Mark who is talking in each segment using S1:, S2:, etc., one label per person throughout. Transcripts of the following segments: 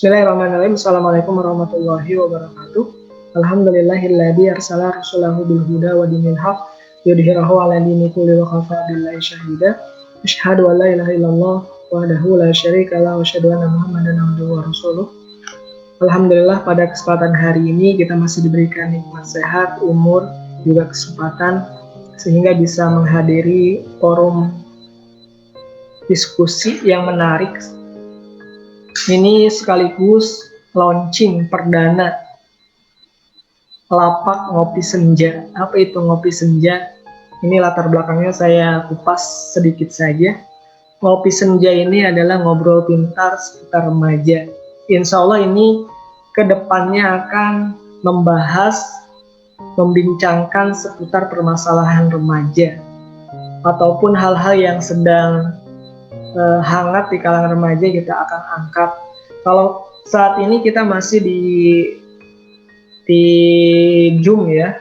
S1: Bismillahirrahmanirrahim. Assalamualaikum warahmatullahi wabarakatuh. Alhamdulillahilladzi arsala rasulahu bil huda wa dinil haq yudhhirahu 'ala dini kulli wa kafa billahi syahida. Asyhadu an la ilaha illallah wahdahu la syarika lahu wa asyhadu anna Muhammadan abduhu wa rasuluh. Alhamdulillah, pada kesempatan hari ini kita masih diberikan nikmat sehat, umur, juga kesempatan sehingga bisa menghadiri forum diskusi yang menarik. Ini sekaligus launching perdana lapak ngopi senja. Apa itu ngopi senja? Ini latar belakangnya saya kupas sedikit saja. Ngopi senja ini adalah ngobrol pintar seputar remaja. Insya Allah ini kedepannya akan membincangkan seputar permasalahan remaja ataupun hal-hal yang sedang hangat di kalangan remaja kita akan angkat. Kalau saat ini kita masih di Zoom ya,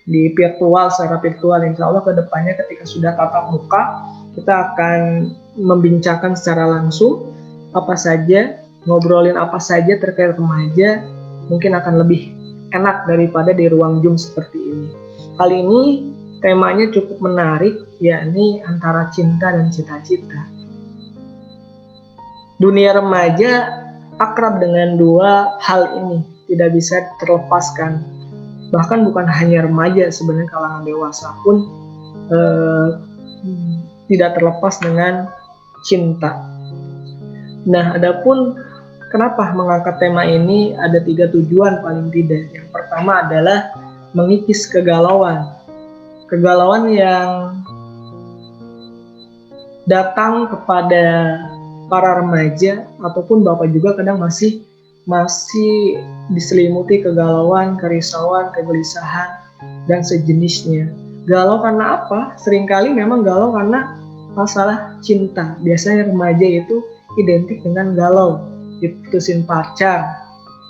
S1: di virtual, secara virtual. Insya Allah kedepannya ketika sudah tatap muka kita akan membincangkan secara langsung apa saja, ngobrolin apa saja terkait remaja, mungkin akan lebih enak daripada di ruang Zoom seperti ini. Kali ini temanya cukup menarik, yakni antara cinta dan cita-cita. Dunia remaja akrab dengan dua hal ini, tidak bisa terlepaskan. Bahkan bukan hanya remaja, sebenarnya kalangan dewasa pun tidak terlepas dengan cinta. Nah, adapun kenapa mengangkat tema ini, ada 3 tujuan paling tidak. Yang pertama adalah mengikis kegalauan yang datang kepada para remaja ataupun bapak juga kadang masih diselimuti kegalauan, kerisauan, kegelisahan dan sejenisnya. Galau karena apa? Seringkali memang galau karena masalah cinta. Biasanya remaja itu identik dengan galau, diputusin pacar,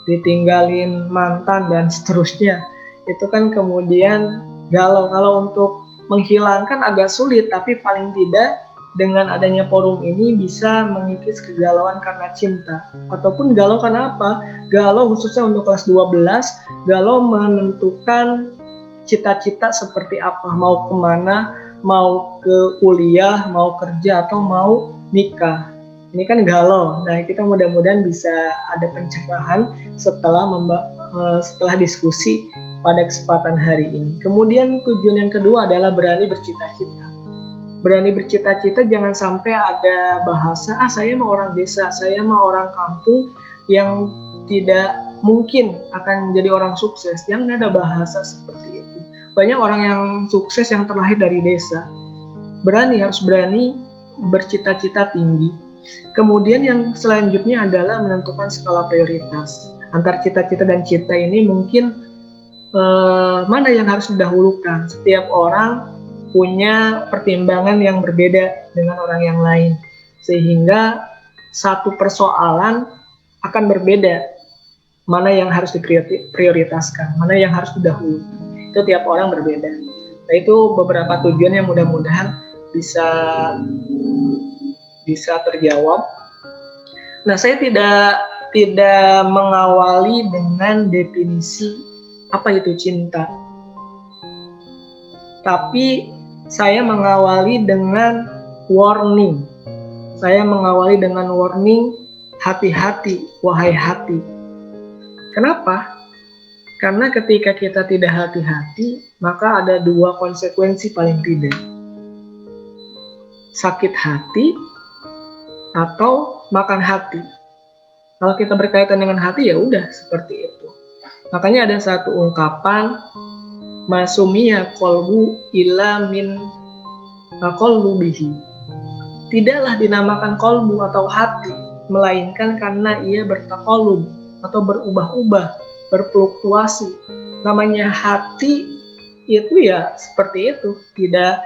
S1: ditinggalin mantan dan seterusnya. Itu kan kemudian galau. Kalau untuk menghilangkan agak sulit, tapi paling tidak dengan adanya forum ini bisa mengikis kegalauan karena cinta. Ataupun galau karena apa? Galau khususnya untuk kelas 12, galau menentukan cita-cita seperti apa, mau kemana, mau ke kuliah, mau kerja, atau mau nikah. Ini kan galau. Nah, kita mudah-mudahan bisa ada pencerahan setelah diskusi pada kesempatan hari ini. Kemudian tujuan yang kedua adalah berani bercita-cita. Berani bercita-cita, jangan sampai ada bahasa, saya mau orang desa, saya mau orang kampung yang tidak mungkin akan menjadi orang sukses. Jangan ada bahasa seperti itu. Banyak orang yang sukses yang terlahir dari desa. Harus berani bercita-cita tinggi. Kemudian yang selanjutnya adalah menentukan skala prioritas. Antar cita-cita dan cinta ini mungkin mana yang harus didahulukan. Setiap orang punya pertimbangan yang berbeda dengan orang yang lain, sehingga satu persoalan akan berbeda, mana yang harus diprioritaskan, mana yang harus didahulukan. Itu tiap orang berbeda. Nah, itu beberapa tujuan yang mudah-mudahan bisa terjawab. Nah, saya tidak mengawali dengan definisi apa itu cinta, tapi saya mengawali dengan warning. Hati-hati, wahai hati. Kenapa? Karena ketika kita tidak hati-hati, maka ada 2 konsekuensi paling tidak. Sakit hati atau makan hati. Kalau kita berkaitan dengan hati, ya udah seperti itu. Makanya ada satu ungkapan, masumiya kolbu ila min kolbubihi. Tidaklah dinamakan kolbu atau hati, melainkan karena ia bertakolub atau berubah-ubah, berfluktuasi. Namanya hati itu ya seperti itu, tidak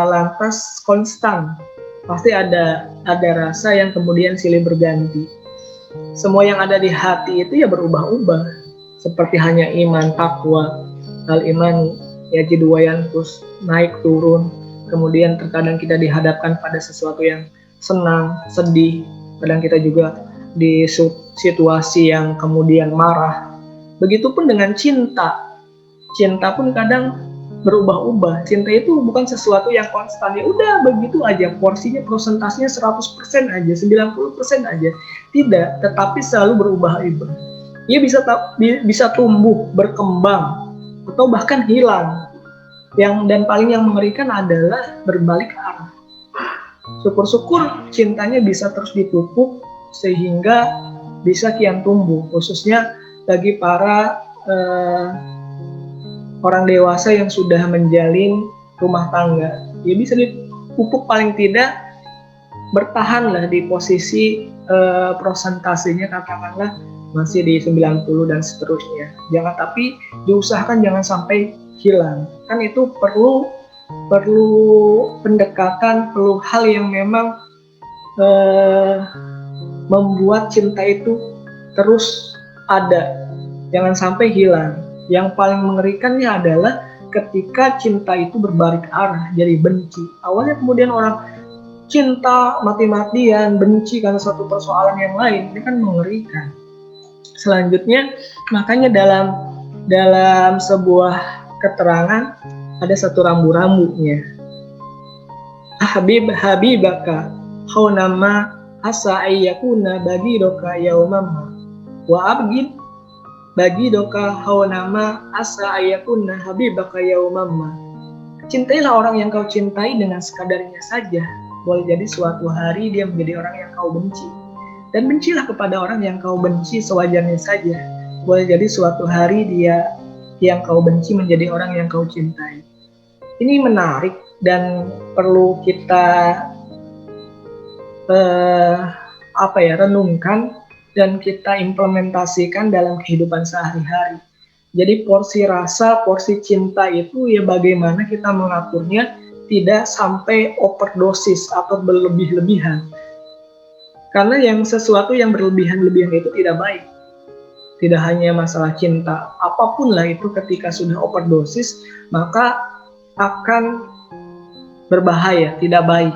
S1: lantas konstan. Pasti ada rasa yang kemudian silih berganti. Semua yang ada di hati itu ya berubah-ubah. Seperti hanya iman, takwa, al-imanu, yajidu wa yanqus, naik turun. Kemudian terkadang kita dihadapkan pada sesuatu yang senang, sedih. Kadang kita juga di situasi yang kemudian marah. Begitupun dengan cinta. Cinta pun kadang berubah-ubah. Cinta itu bukan sesuatu yang konstan. Ya udah begitu aja, porsinya prosentasenya 100% aja, 90% aja. Tidak, tetapi selalu berubah-ubah. Dia bisa tumbuh, berkembang, atau bahkan hilang. Dan paling yang mengerikan adalah berbalik arah. Syukur-syukur cintanya bisa terus dipupuk sehingga bisa kian tumbuh, khususnya bagi para orang dewasa yang sudah menjalin rumah tangga. Ya bisa dipupuk paling tidak bertahanlah di posisi prosentasenya katakanlah masih di 90 dan seterusnya. Tapi diusahakan jangan sampai hilang. Kan itu perlu pendekatan, perlu hal yang memang membuat cinta itu terus ada, jangan sampai hilang. Yang paling mengerikannya adalah ketika cinta itu berbalik arah jadi benci. Awalnya kemudian orang cinta mati-matian, benci karena suatu persoalan yang lain, ini kan mengerikan. Selanjutnya, makanya dalam sebuah keterangan ada satu rambu-rambunya. Habibaka haunama asa ayyakuna bagidoka yaumama wa abgid bagidoka haunama asa ayyakuna habibaka yaumama. Cintailah orang yang kau cintai dengan sekadarnya saja. Boleh jadi suatu hari dia menjadi orang yang kau benci. Dan bencilah kepada orang yang kau benci sewajarnya saja. Boleh jadi suatu hari dia yang kau benci menjadi orang yang kau cintai. Ini menarik dan perlu kita renungkan dan kita implementasikan dalam kehidupan sehari-hari. Jadi porsi rasa, porsi cinta itu ya bagaimana kita mengaturnya tidak sampai overdosis atau berlebih-lebihan. Karena sesuatu yang berlebihan-lebihan itu tidak baik. Tidak hanya masalah cinta, apapun lah itu ketika sudah overdosis, maka akan berbahaya, tidak baik.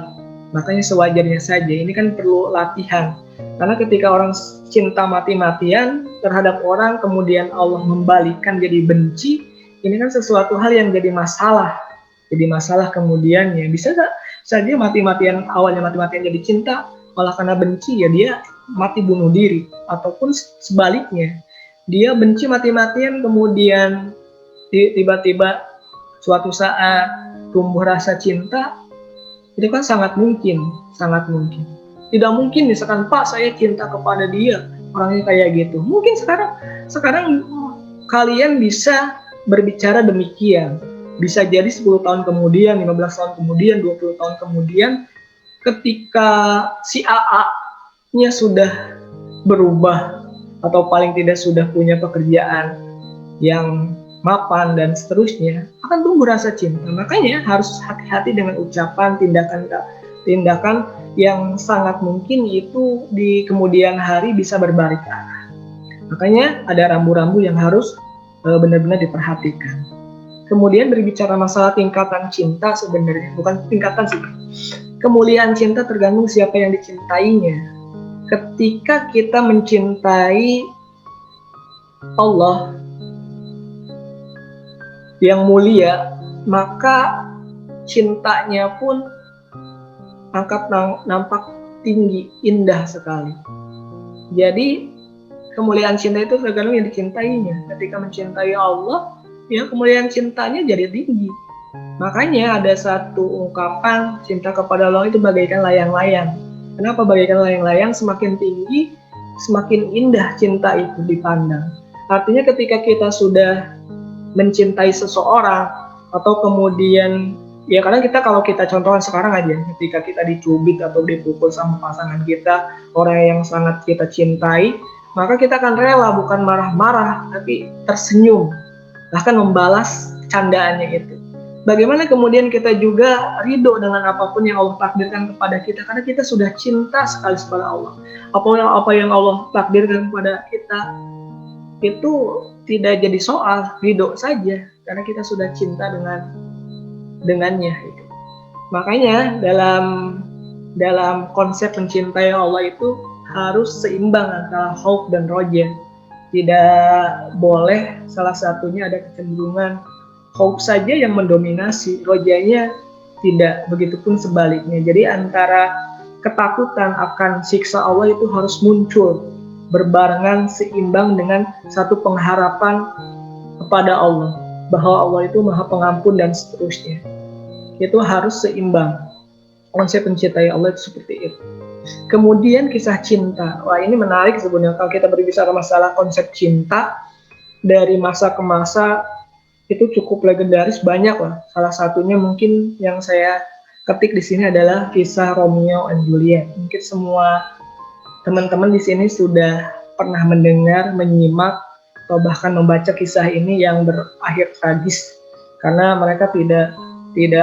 S1: Makanya sewajarnya saja, ini kan perlu latihan. Karena ketika orang cinta mati-matian terhadap orang, kemudian Allah membalikkan jadi benci, ini kan sesuatu hal yang jadi masalah. Jadi masalah kemudiannya, bisa saja awalnya mati-matian jadi cinta, malah karena benci ya dia mati bunuh diri. Ataupun sebaliknya, dia benci mati-matian kemudian tiba-tiba suatu saat tumbuh rasa cinta, itu kan sangat mungkin. Tidak mungkin misalkan Pak saya cinta kepada dia, orangnya kayak gitu. Mungkin sekarang kalian bisa berbicara demikian. Bisa jadi 10 tahun kemudian, 15 tahun kemudian, 20 tahun kemudian, ketika si AA-nya sudah berubah, atau paling tidak sudah punya pekerjaan yang mapan dan seterusnya, akan tumbuh rasa cinta. Makanya harus hati-hati dengan ucapan, tindakan yang sangat mungkin itu di kemudian hari bisa berbalik arah. Makanya ada rambu-rambu yang harus benar-benar diperhatikan. Kemudian berbicara masalah tingkatan cinta, sebenarnya bukan tingkatan sih. Kemuliaan cinta tergantung siapa yang dicintainya. Ketika kita mencintai Allah yang mulia, maka cintanya pun nampak tinggi, indah sekali. Jadi kemuliaan cinta itu tergantung yang dicintainya. Ketika mencintai Allah, ya kemuliaan cintanya jadi tinggi. Makanya ada satu ungkapan cinta kepada Allah itu bagaikan layang-layang. Kenapa bagaikan layang-layang? Semakin tinggi, semakin indah cinta itu dipandang. Artinya ketika kita sudah mencintai seseorang, atau kemudian ya kadang kalau kita contohkan sekarang aja, ketika kita dicubit atau dipukul sama pasangan kita, orang yang sangat kita cintai, maka kita akan rela, bukan marah-marah, tapi tersenyum, bahkan membalas candaannya itu. Bagaimana kemudian kita juga ridho dengan apapun yang Allah takdirkan kepada kita, karena kita sudah cinta sekali kepada Allah. Apa yang Allah takdirkan kepada kita itu tidak jadi soal, ridho saja, karena kita sudah cinta dengannya. Makanya dalam konsep mencintai Allah itu harus seimbang antara khauf dan roja. Tidak boleh salah satunya ada kecenderungan khauf saja yang mendominasi, rojanya tidak, begitupun sebaliknya. Jadi antara ketakutan akan siksa Allah itu harus muncul berbarengan seimbang dengan satu pengharapan kepada Allah, bahwa Allah itu Maha Pengampun dan seterusnya. Itu harus seimbang. Konsep mencintai Allah itu seperti itu. Kemudian kisah cinta. Wah, ini menarik sebenarnya kalau kita berbicara masalah konsep cinta dari masa ke masa itu cukup legendaris, banyak lah. Salah satunya mungkin yang saya ketik di sini adalah kisah Romeo and Juliet. Mungkin semua teman-teman di sini sudah pernah mendengar, menyimak, atau bahkan membaca kisah ini yang berakhir tragis karena mereka tidak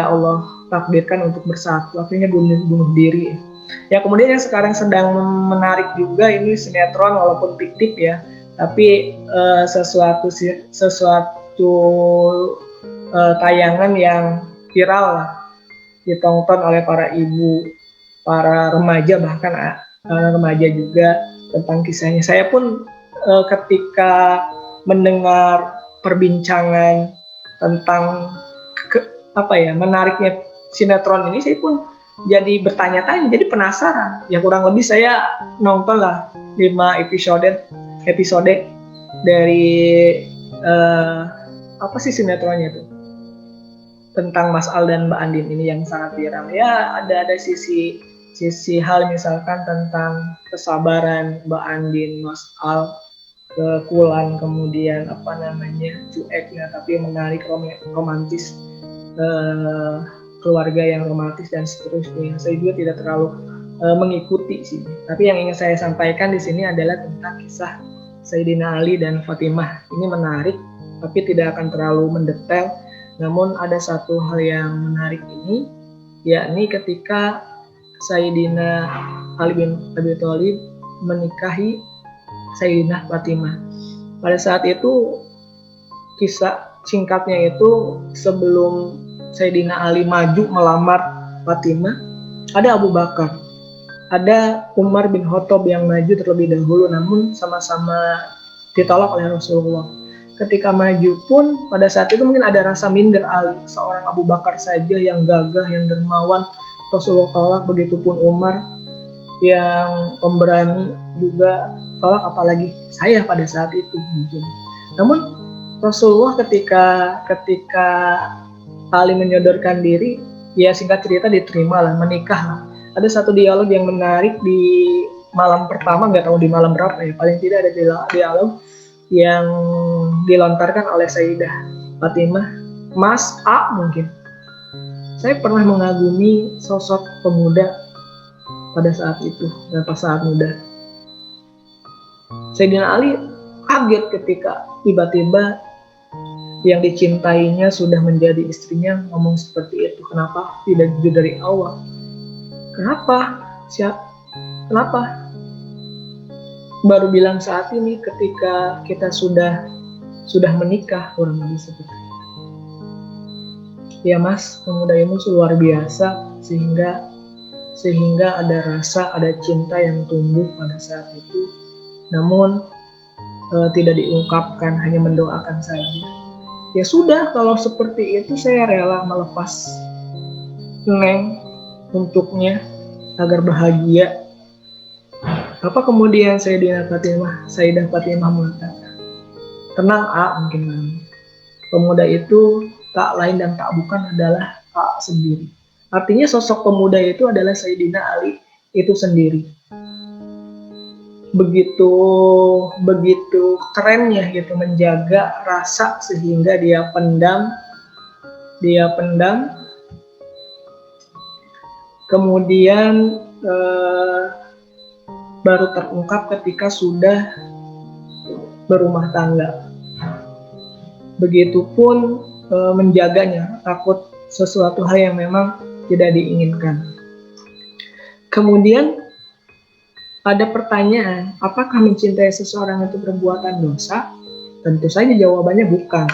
S1: Allah takdirkan untuk bersatu, akhirnya bunuh diri. Ya, kemudian yang sekarang sedang menarik juga ini sinetron walaupun fiktif ya, tapi sesuatu tayangan yang viral lah, ditonton oleh para ibu, para remaja, bahkan remaja juga, tentang kisahnya. Saya pun ketika mendengar perbincangan tentang menariknya sinetron ini, saya pun jadi bertanya-tanya, jadi penasaran. Ya kurang lebih saya nonton lah 5 episode dari sinetronnya itu tentang Mas Al dan Mbak Andin ini yang sangat viral. Ya ada sisi hal misalkan tentang kesabaran Mbak Andin, Mas Al, kekulan, kemudian cueknya tapi menarik, romantis, keluarga yang romantis dan seterusnya. Saya juga tidak terlalu mengikuti sih. Tapi yang ingin saya sampaikan di sini adalah tentang kisah Sayyidina Ali dan Fatimah. Ini menarik, tapi tidak akan terlalu mendetail. Namun ada satu hal yang menarik ini, yakni ketika Sayyidina Ali bin Abi Thalib menikahi Sayyidina Fatimah. Pada saat itu, kisah singkatnya itu, sebelum Sayyidina Ali maju melamar Fatimah, ada Abu Bakar, ada Umar bin Khattab yang maju terlebih dahulu, namun sama-sama ditolak oleh Rasulullah. Ketika maju pun pada saat itu mungkin ada rasa minder Ali, seorang Abu Bakar saja yang gagah, yang dermawan, Rasulullah tolak, begitupun Umar yang pemberani juga tolak, apalagi saya pada saat itu mungkin. Namun Rasulullah ketika Ali menyodorkan diri, ya singkat cerita diterima lah, menikah lah. Ada satu dialog yang menarik di malam pertama, nggak tahu di malam berapa ya, paling tidak ada dialog yang dilontarkan oleh Sayyidah Fatimah, Mas A mungkin. Saya pernah mengagumi sosok pemuda pada saat itu dan pas saat muda. Sayyidina Ali kaget ketika tiba-tiba yang dicintainya sudah menjadi istrinya ngomong seperti itu. Kenapa tidak jujur dari awal? Kenapa? Kenapa? Baru bilang saat ini ketika kita sudah menikah, kurang lebih seperti itu. Ya Mas, pemuda ini luar biasa sehingga ada rasa, ada cinta yang tumbuh pada saat itu. Namun tidak diungkapkan, hanya mendoakan saja. Ya sudah, kalau seperti itu saya rela melepas Neng untuknya agar bahagia. Apa kemudian Sayyidah Fatimah mengatakan, tenang A, mungkin pemuda itu tak lain dan tak bukan adalah A sendiri. Artinya sosok pemuda itu adalah Sayyidina Ali itu sendiri. Begitu kerennya gitu menjaga rasa sehingga dia pendam, kemudian baru terungkap ketika sudah berumah tangga. Begitupun menjaganya, takut sesuatu hal yang memang tidak diinginkan. Kemudian ada pertanyaan, apakah mencintai seseorang itu perbuatan dosa? Tentu saja jawabannya bukan,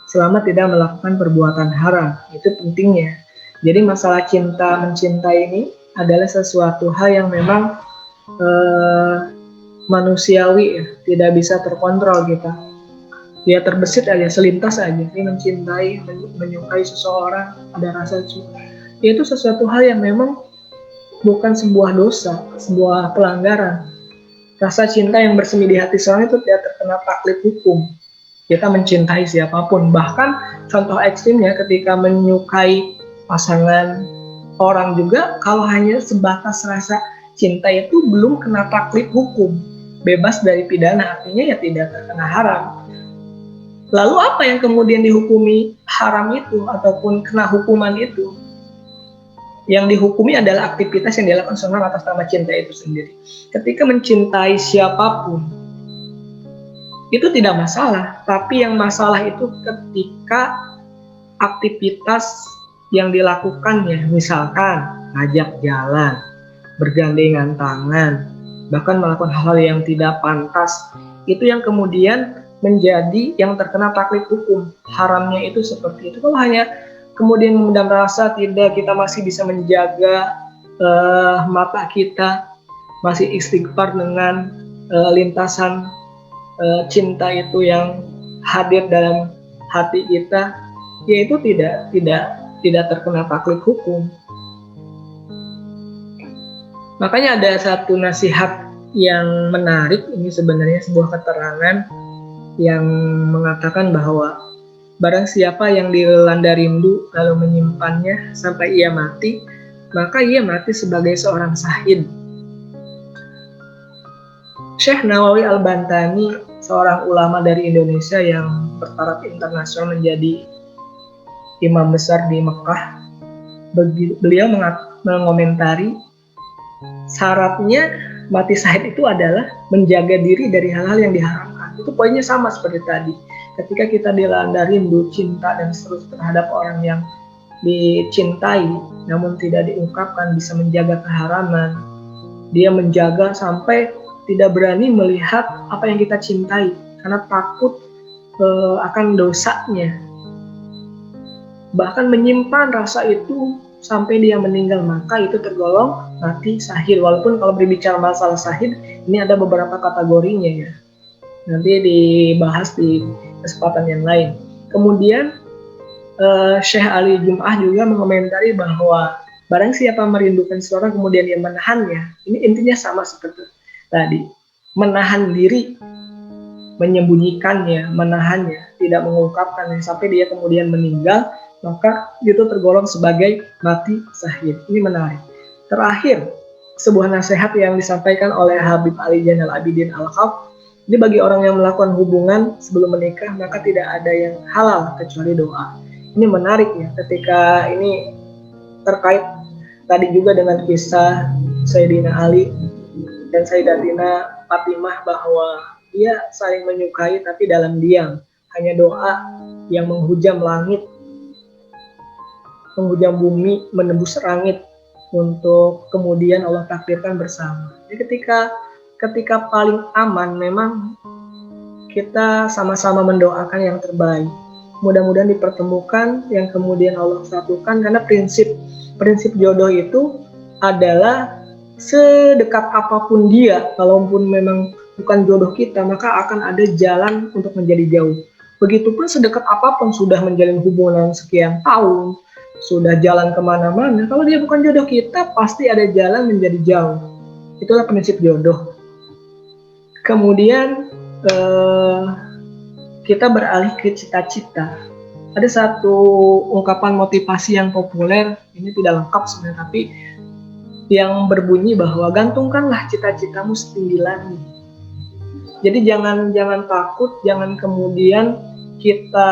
S1: selama tidak melakukan perbuatan haram. Itu pentingnya. Jadi masalah mencintai ini adalah sesuatu hal yang memang eh, manusiawi ya, tidak bisa terkontrol kita. Dia terbesit aja, selintas aja, ini mencintai, menyukai seseorang, ada rasa suka. Itu sesuatu hal yang memang bukan sebuah dosa, sebuah pelanggaran. Rasa cinta yang bersemi di hati seorang itu tidak terkena taklid hukum. Kita mencintai siapapun, bahkan contoh ekstrimnya ketika menyukai pasangan orang juga, kalau hanya sebatas rasa cinta itu belum kena taklid hukum, bebas dari pidana, artinya ya tidak terkena haram. Lalu apa yang kemudian dihukumi haram itu ataupun kena hukuman itu? Yang dihukumi adalah aktivitas yang dilakukan seorang atas nama cinta itu sendiri. Ketika mencintai siapapun, itu tidak masalah. Tapi yang masalah itu ketika aktivitas yang dilakukannya, misalkan ngajak jalan, bergandengan tangan, bahkan melakukan hal-hal yang tidak pantas, itu yang kemudian menjadi yang terkena taklid hukum. Haramnya itu seperti itu. Kalau hanya kemudian memendam rasa, tidak, kita masih bisa menjaga mata kita, masih istighfar dengan lintasan cinta itu yang hadir dalam hati kita, yaitu tidak terkena taklid hukum. Makanya ada satu nasihat yang menarik, ini sebenarnya sebuah keterangan yang mengatakan bahwa barang siapa yang dilanda rindu lalu menyimpannya sampai ia mati, maka ia mati sebagai seorang syahid. Syekh Nawawi Al-Bantani, seorang ulama dari Indonesia yang bertaraf internasional menjadi imam besar di Mekah, beliau mengomentari syaratnya mati syahid itu adalah menjaga diri dari hal-hal yang diharamkan. Itu poinnya sama seperti tadi. Ketika kita dilanda rindu, cinta, dan seterusnya terhadap orang yang dicintai, namun tidak diungkapkan, bisa menjaga keharaman. Dia menjaga sampai tidak berani melihat apa yang kita cintai, karena takut akan dosanya. Bahkan menyimpan rasa itu sampai dia meninggal, maka itu tergolong mati syahid. Walaupun kalau berbicara masalah syahid, ini ada beberapa kategorinya ya. Nanti dibahas di kesempatan yang lain. Kemudian Syekh Ali Jum'ah juga mengomentari bahwa barang siapa merindukan seseorang kemudian dia menahannya, ini intinya sama seperti tadi, menahan diri, menyembunyikannya, menahannya, tidak mengungkapkannya sampai dia kemudian meninggal, maka itu tergolong sebagai mati syahid. Ini menarik. Terakhir, sebuah nasihat yang disampaikan oleh Habib Ali Zainal Abidin Al-Khalq. Jadi bagi orang yang melakukan hubungan sebelum menikah, maka tidak ada yang halal kecuali doa. Ini menarik ya, ketika ini terkait tadi juga dengan kisah Sayyidina Ali dan Sayyidatina Fatimah, bahwa dia saling menyukai tapi dalam diam. Hanya doa yang menghujam langit, menghujam bumi, menembus langit untuk kemudian Allah takdirkan bersama. Jadi ketika paling aman memang kita sama-sama mendoakan yang terbaik. Mudah-mudahan dipertemukan yang kemudian Allah satukan, karena prinsip jodoh itu adalah sedekat apapun dia, kalaupun memang bukan jodoh kita, maka akan ada jalan untuk menjadi jauh. Begitupun sedekat apapun sudah menjalin hubungan sekian tahun, sudah jalan kemana-mana, kalau dia bukan jodoh kita, pasti ada jalan menjadi jauh. Itulah prinsip jodoh. Kemudian kita beralih ke cita-cita. Ada satu ungkapan motivasi yang populer, ini tidak lengkap sebenarnya, tapi yang berbunyi bahwa gantungkanlah cita-citamu setinggi langit. Jadi jangan takut, jangan kemudian kita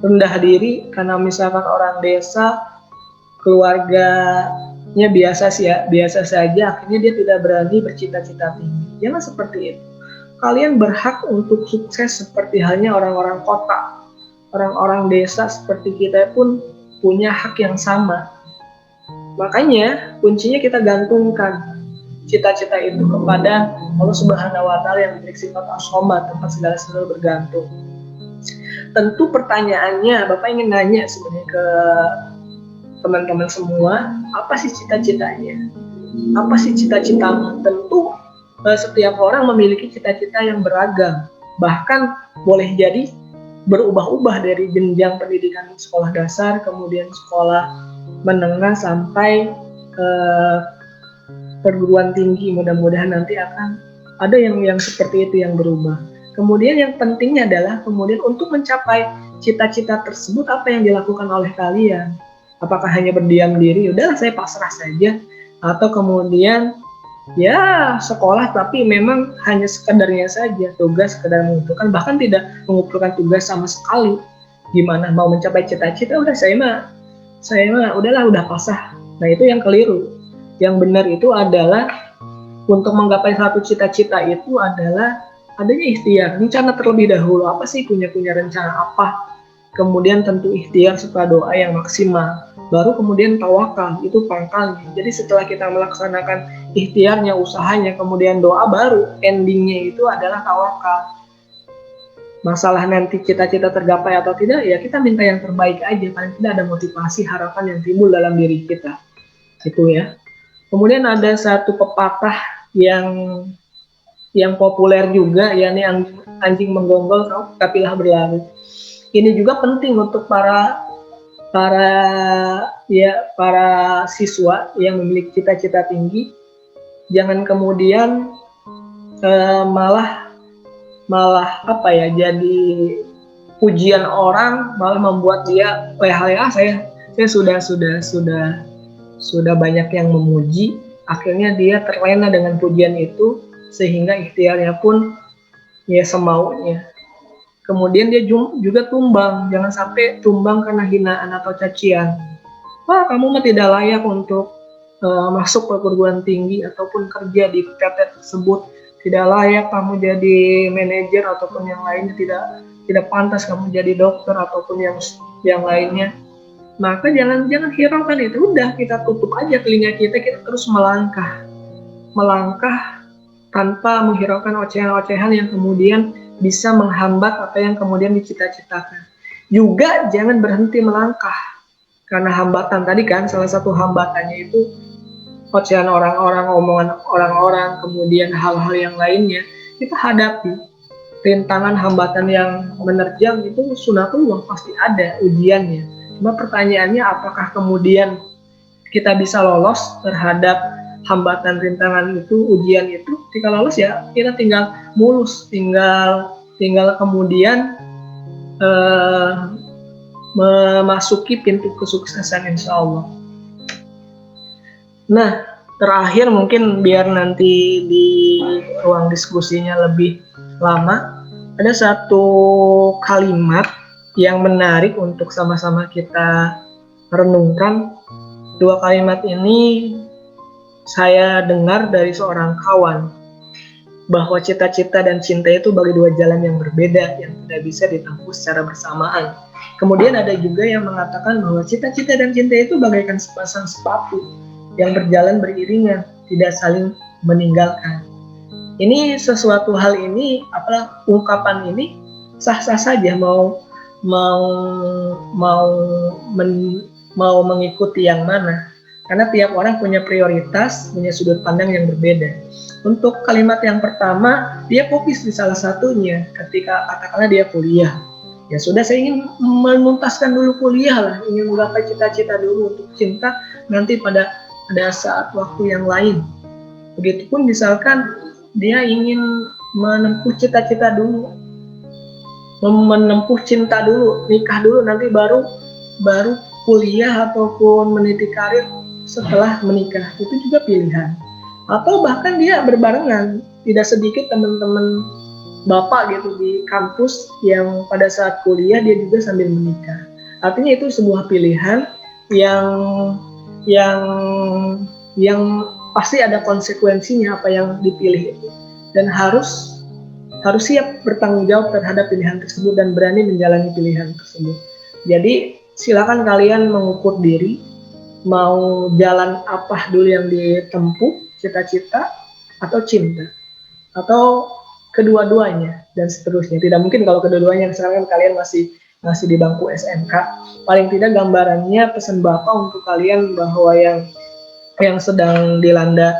S1: rendah diri karena misalkan orang desa, keluarganya biasa saja, akhirnya dia tidak berani bercita-cita tinggi. Jangan seperti itu. Kalian berhak untuk sukses seperti halnya orang-orang kota. Orang-orang desa seperti kita pun punya hak yang sama. Makanya kuncinya kita gantungkan cita-cita itu kepada Allah Subhanahu wa Ta'ala yang memiliki sifat as-somad, tempat segala sesuatu bergantung. Tentu pertanyaannya, Bapak ingin nanya sebenarnya ke teman-teman semua, apa sih cita-citanya? Apa sih cita-citamu? Tentu setiap orang memiliki cita-cita yang beragam. Bahkan boleh jadi berubah-ubah dari jenjang pendidikan sekolah dasar, kemudian sekolah menengah sampai perguruan tinggi. Mudah-mudahan nanti akan ada yang seperti itu yang berubah. Kemudian yang pentingnya adalah kemudian untuk mencapai cita-cita tersebut apa yang dilakukan oleh kalian? Apakah hanya berdiam diri, udahlah saya pasrah saja, atau kemudian ya sekolah tapi memang hanya sekedarnya saja, tugas sekedar mengumpulkan, bahkan tidak mengumpulkan tugas sama sekali. Gimana mau mencapai cita-cita, udah saya mah udahlah, udah pasrah. Nah itu yang keliru. Yang benar itu adalah untuk menggapai satu cita-cita itu adalah adanya ikhtiar, rencana terlebih dahulu. Apa sih punya rencana apa? Kemudian tentu ikhtiar serta doa yang maksimal. Baru kemudian tawakal, itu pangkalnya. Jadi setelah kita melaksanakan ikhtiarnya, usahanya, kemudian doa, baru endingnya itu adalah tawakal. Masalah nanti cita-cita tergapai atau tidak, ya kita minta yang terbaik aja. Paling tidak ada motivasi, harapan yang timbul dalam diri kita. Itu ya. Kemudian ada satu pepatah yang populer juga, yakni anjing menggonggol kapilah berlari. Ini juga penting untuk para siswa yang memiliki cita-cita tinggi. Jangan kemudian malah jadi pujian orang, malah membuat dia leha-leha. Saya sudah banyak yang memuji, akhirnya dia terlena dengan pujian itu sehingga ikhtiarnya pun ya semaunya. Kemudian dia juga tumbang, jangan sampai tumbang karena hinaan atau cacian. Wah, kamu mah tidak layak untuk masuk perguruan tinggi ataupun kerja di PT tersebut, tidak layak kamu jadi manajer ataupun yang lainnya, tidak pantas kamu jadi dokter ataupun yang lainnya. Maka jangan hiraukan itu, udah kita tutup aja telinga kita terus melangkah tanpa menghiraukan ocehan-ocehan yang kemudian bisa menghambat apa yang kemudian dicita-citakan. Juga jangan berhenti melangkah, karena hambatan tadi kan, salah satu hambatannya itu ocehan orang-orang, omongan orang-orang, kemudian hal-hal yang lainnya kita hadapi. Rintangan hambatan yang menerjang itu sunatullah, pasti ada ujiannya. Cuma pertanyaannya, apakah kemudian kita bisa lolos terhadap hambatan, rintangan itu, ujian itu? Jika lolos ya kita tinggal mulus, tinggal kemudian memasuki pintu kesuksesan insya Allah. Nah, terakhir mungkin biar nanti di ruang diskusinya lebih lama, ada satu kalimat yang menarik untuk sama-sama kita renungkan. Dua kalimat ini saya dengar dari seorang kawan, bahwa cita-cita dan cinta itu bagi dua jalan yang berbeda yang tidak bisa ditempuh secara bersamaan. Kemudian ada juga yang mengatakan bahwa cita-cita dan cinta itu bagaikan sepasang sepatu yang berjalan beriringan, tidak saling meninggalkan. Ini sesuatu hal ini, ungkapan ini sah-sah saja mau mengikuti yang mana, karena tiap orang punya prioritas, punya sudut pandang yang berbeda. Untuk kalimat yang pertama, dia fokus di salah satunya. Ketika katakanlah dia kuliah, ya sudah, saya ingin menuntaskan dulu kuliah lah, ingin menggapai cita-cita dulu. Untuk cinta nanti pada saat waktu yang lain. Begitupun misalkan dia ingin menempuh cita-cita dulu, menempuh cinta dulu, nikah dulu, nanti baru kuliah ataupun meniti karir setelah menikah. Itu juga pilihan. Atau bahkan dia berbarengan. Tidak sedikit teman-teman bapak gitu di kampus yang pada saat kuliah dia juga sambil menikah. Artinya itu sebuah pilihan yang pasti ada konsekuensinya apa yang dipilih itu, dan harus siap bertanggung jawab terhadap pilihan tersebut dan berani menjalani pilihan tersebut. Jadi silakan kalian mengukur diri, mau jalan apa dulu yang ditempuh, cita-cita atau cinta, atau kedua-duanya dan seterusnya. Tidak mungkin kalau kedua-duanya. Sekarang kan kalian masih di bangku SMK. Paling tidak gambarannya pesan Bapak untuk kalian bahwa yang yang sedang dilanda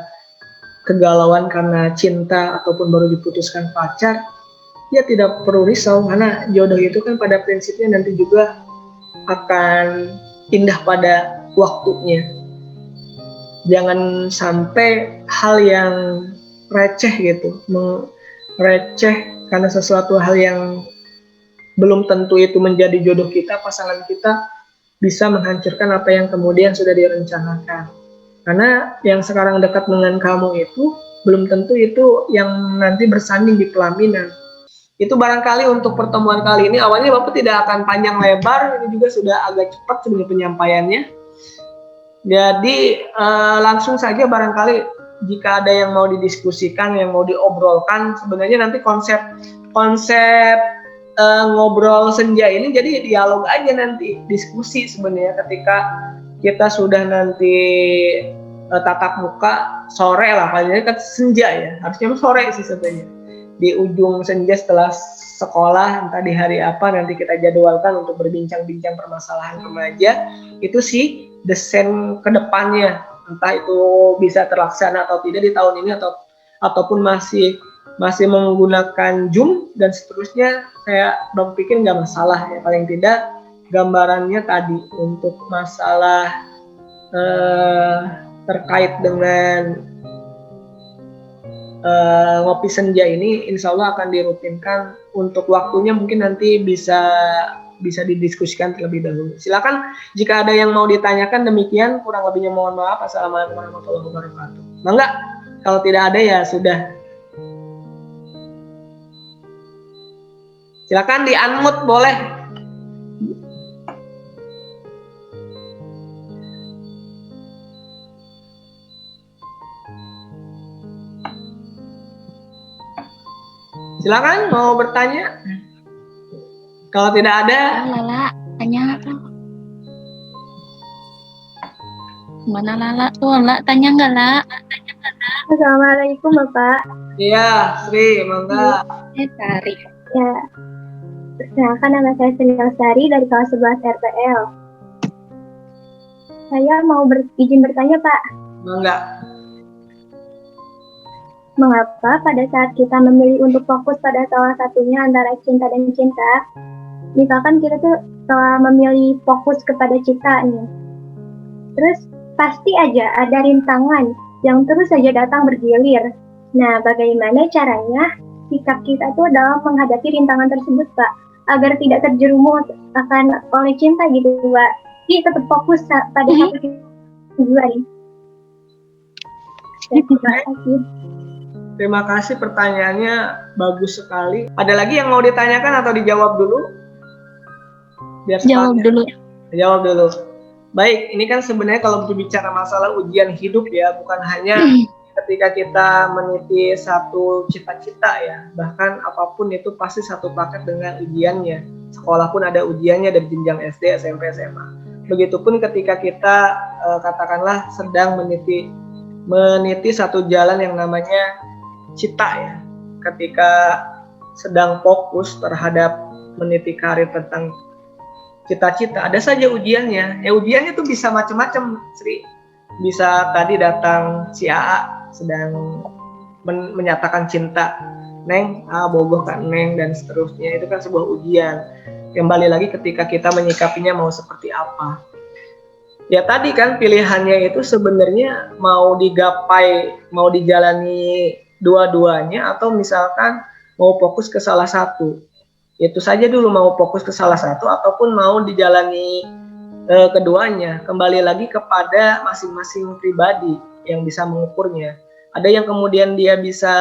S1: kegalauan karena cinta ataupun baru diputuskan pacar, ya tidak perlu risau karena jodoh itu kan pada prinsipnya nanti juga akan indah pada waktunya. Jangan sampai hal yang receh gitu, receh karena sesuatu hal yang belum tentu itu menjadi jodoh kita, pasangan kita, bisa menghancurkan apa yang kemudian sudah direncanakan. Karena yang sekarang dekat dengan kamu itu belum tentu itu yang nanti bersanding di pelaminan. Itu barangkali untuk pertemuan kali ini, awalnya Bapak tidak akan panjang lebar, ini juga sudah agak cepat sebenarnya penyampaiannya. Jadi langsung saja barangkali jika ada yang mau didiskusikan, yang mau diobrolkan, sebenarnya nanti konsep ngobrol senja ini jadi dialog aja nanti, diskusi sebenarnya ketika kita sudah nanti tatap muka sore lah, paling kan senja ya, harusnya sore sih sebenarnya. Di ujung senja setelah sekolah, entah di hari apa nanti kita jadwalkan untuk berbincang-bincang permasalahan remaja, itu sih desain kedepannya, entah itu bisa terlaksana atau tidak di tahun ini ataupun masih menggunakan Zoom dan seterusnya, saya berpikir nggak masalah ya, paling tidak gambarannya tadi untuk masalah terkait dengan ngopi senja ini insya Allah akan dirutinkan. Untuk waktunya mungkin nanti bisa didiskusikan terlebih dahulu. Silakan jika ada yang mau ditanyakan, demikian kurang lebihnya mohon maaf. Assalamualaikum warahmatullahi wabarakatuh. Enggak, kalau tidak ada ya sudah. Silakan di-unmute boleh. Silakan mau bertanya. Kalau tidak ada,
S2: Lala, tanya apa? Mana Lala tuh? Lala, tanya nggak Lala?
S3: Assalamualaikum Bapak.
S1: Iya, Sri, mangga.
S2: Tari.
S3: Ya, perkenalkan nama saya Sri Lestari dari kelas 11 RPL. Saya mau izin bertanya Pak.
S1: Mangga.
S3: Mengapa pada saat kita memilih untuk fokus pada salah satunya antara cinta dan cinta, misalkan kita tuh telah memilih fokus kepada cinta nih, terus pasti aja ada rintangan yang terus saja datang bergilir. Nah, bagaimana caranya sikap kita tuh dalam menghadapi rintangan tersebut, Pak, agar tidak terjerumus akan oleh cinta gitu, Pak. Jadi tetap fokus pada satu tujuan. Terima kasih.
S1: Terima kasih, pertanyaannya bagus sekali. Ada lagi yang mau ditanyakan atau dijawab dulu? Biar
S2: Jawab dulu.
S1: Jawab dulu. Baik, ini kan sebenarnya kalau berbicara masalah ujian hidup ya, bukan hanya ketika kita meniti satu cita-cita ya, bahkan apapun itu pasti satu paket dengan ujiannya. Sekolah pun ada ujiannya dari jenjang SD, SMP, SMA. Begitupun ketika kita katakanlah sedang meniti satu jalan yang namanya cita ya, ketika sedang fokus terhadap meniti karir tentang cita-cita, ada saja ujiannya. Ya ujiannya tuh bisa macam-macam, Sri. Bisa tadi datang si AA sedang menyatakan cinta, Neng, bogoh kan Neng, dan seterusnya. Itu kan sebuah ujian. Kembali lagi ketika kita menyikapinya mau seperti apa. Ya tadi kan pilihannya itu sebenarnya mau digapai, mau dijalani dua-duanya, atau misalkan mau fokus ke salah satu. Itu saja dulu, mau fokus ke salah satu ataupun mau dijalani keduanya. Kembali lagi kepada masing-masing pribadi yang bisa mengukurnya. Ada yang kemudian dia bisa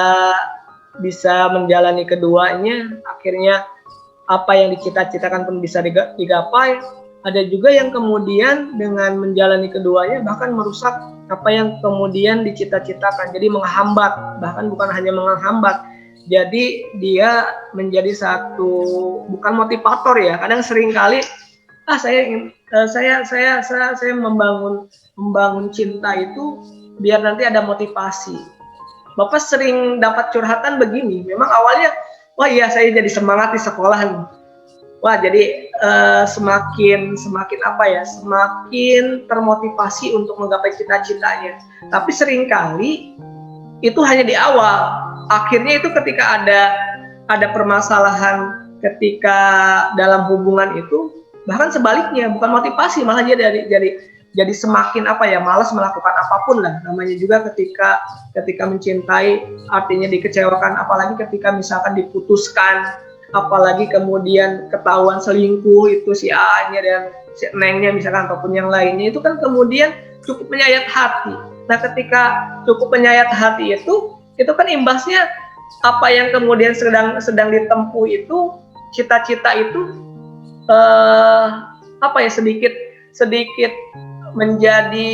S1: menjalani keduanya, akhirnya apa yang dicita-citakan pun bisa digapai. Ada juga yang kemudian dengan menjalani keduanya bahkan merusak apa yang kemudian dicita-citakan, jadi menghambat, bahkan bukan hanya menghambat, jadi dia menjadi satu bukan motivator ya. Kadang sering kali saya membangun cinta itu biar nanti ada motivasi. Bapak sering dapat curhatan begini, memang awalnya wah iya saya jadi semangat di sekolah nih. Wah jadi semakin apa ya, semakin termotivasi untuk menggapai cita-citanya. Tapi seringkali itu hanya di awal. Akhirnya itu ketika ada permasalahan ketika dalam hubungan itu, bahkan sebaliknya bukan motivasi, malah dia jadi semakin apa ya, malas melakukan apapun lah. Namanya juga ketika mencintai artinya dikecewakan, apalagi ketika misalkan diputuskan, apalagi kemudian ketahuan selingkuh itu si A-nya dan si Nengnya misalkan ataupun yang lainnya, itu kan kemudian cukup menyayat hati. Nah, ketika cukup menyayat hati itu kan imbasnya apa yang kemudian sedang ditempuh itu, cita-cita itu apa ya, sedikit menjadi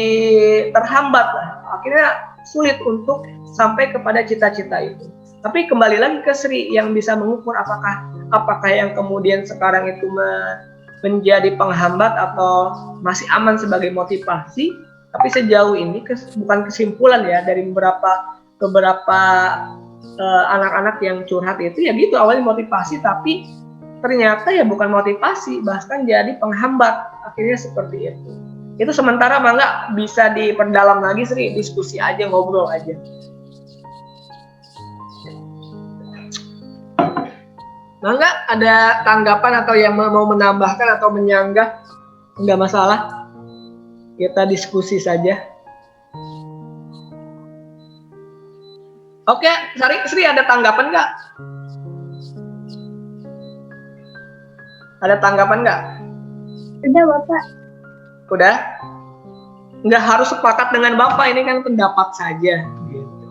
S1: terhambat lah. Akhirnya sulit untuk sampai kepada cita-cita itu. Tapi kembali lagi ke Sri yang bisa mengukur apakah yang kemudian sekarang itu menjadi penghambat atau masih aman sebagai motivasi. Tapi sejauh ini bukan kesimpulan ya dari beberapa anak-anak yang curhat itu ya gitu, awalnya motivasi tapi ternyata ya bukan motivasi, bahkan jadi penghambat. Akhirnya seperti itu. Itu sementara Mangga bisa diperdalam lagi Sri, diskusi aja, ngobrol aja. Mangga ada tanggapan atau yang mau menambahkan atau menyanggah? Enggak masalah. Kita diskusi saja. Oke, Sri ada tanggapan nggak? Ada tanggapan nggak?
S3: Udah Bapak.
S1: Udah? Nggak harus sepakat dengan Bapak, ini kan pendapat saja. Gitu.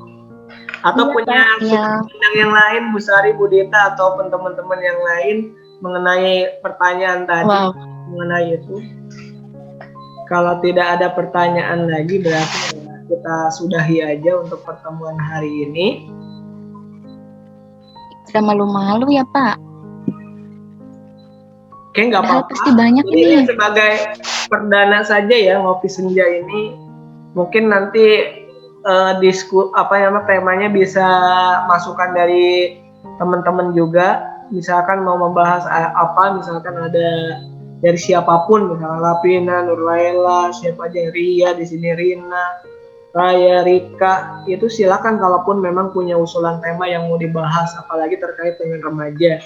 S1: Atau punya sudut pandang yang lain, Bu Sari, Bu Dita, ataupun teman-teman yang lain mengenai pertanyaan tadi, mengenai itu. Kalau tidak ada pertanyaan lagi, berarti kita sudahi aja untuk pertemuan hari ini.
S2: Udah malu-malu ya Pak.
S1: Oke, nggak apa-apa.
S2: Pasti banyak ini.
S1: Sebagai perdana saja ya ngopi senja ini. Mungkin nanti temanya bisa masukan dari teman-teman juga. Misalkan mau membahas apa, misalkan ada dari siapapun, misalnya Lapina, Nurlaila, siapa aja, Ria di sini, Rina, Raya, Rika, itu silakan kalaupun memang punya usulan tema yang mau dibahas, apalagi terkait dengan remaja.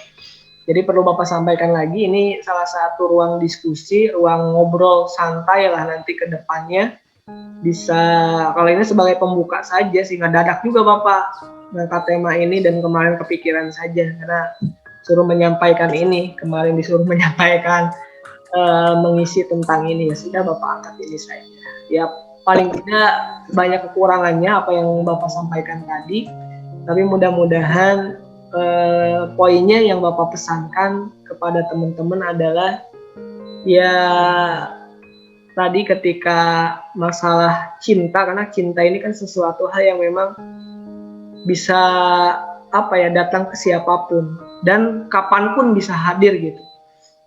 S1: Jadi perlu Bapak sampaikan lagi, ini salah satu ruang diskusi, ruang ngobrol santai lah nanti ke depannya. Bisa, kalau ini sebagai pembuka saja sih, nggak dadak juga Bapak ngangkat tema ini dan kemarin kepikiran saja, karena suruh menyampaikan ini, kemarin disuruh menyampaikan mengisi tentang ini, ya sudah Bapak angkat ini saja. Ya paling tidak banyak kekurangannya apa yang Bapak sampaikan tadi, tapi mudah-mudahan poinnya yang Bapak pesankan kepada teman-teman adalah ya tadi ketika masalah cinta, karena cinta ini kan sesuatu hal yang memang bisa datang ke siapapun dan kapanpun bisa hadir gitu.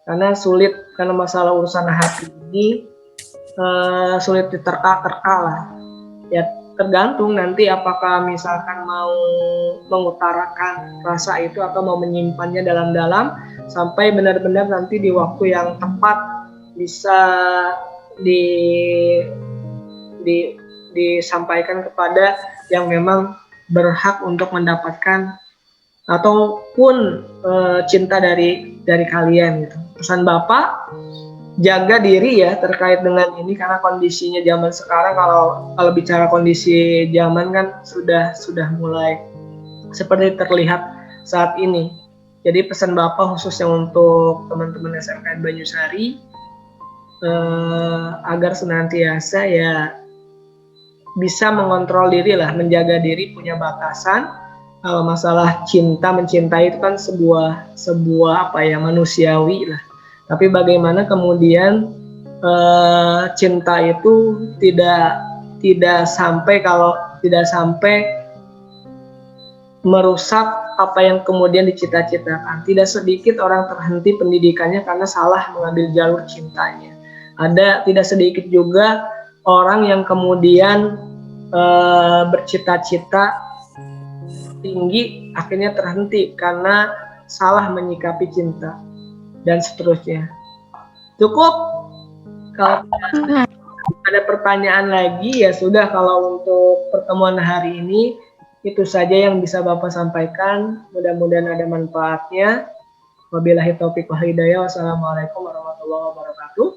S1: Karena sulit, karena masalah urusan hati ini sulit diterka-terka lah. Ya tergantung nanti apakah misalkan mau mengutarakan rasa itu atau mau menyimpannya dalam-dalam sampai benar-benar nanti di waktu yang tepat bisa disampaikan kepada yang memang berhak untuk mendapatkan ataupun cinta dari kalian gitu. Pesan Bapak, jaga diri ya terkait dengan ini, karena kondisinya zaman sekarang, kalau bicara kondisi zaman kan sudah mulai seperti terlihat saat ini. Jadi pesan Bapak khususnya untuk teman-teman SMKN Banyusari agar senantiasa ya bisa mengontrol diri lah, menjaga diri, punya batasan. Kalau masalah mencintai itu kan sebuah manusiawi lah. Tapi bagaimana kemudian cinta itu tidak sampai merusak apa yang kemudian dicita-citakan. Tidak sedikit orang terhenti pendidikannya karena salah mengambil jalur cintanya. Tidak sedikit juga orang yang kemudian bercita-cita tinggi akhirnya terhenti karena salah menyikapi cinta dan seterusnya. Cukup? Kalau ada pertanyaan lagi ya sudah, kalau untuk pertemuan hari ini itu saja yang bisa Bapak sampaikan. Mudah-mudahan ada manfaatnya. Wabillahi taufiq wal hidayah. Wassalamualaikum warahmatullahi wabarakatuh.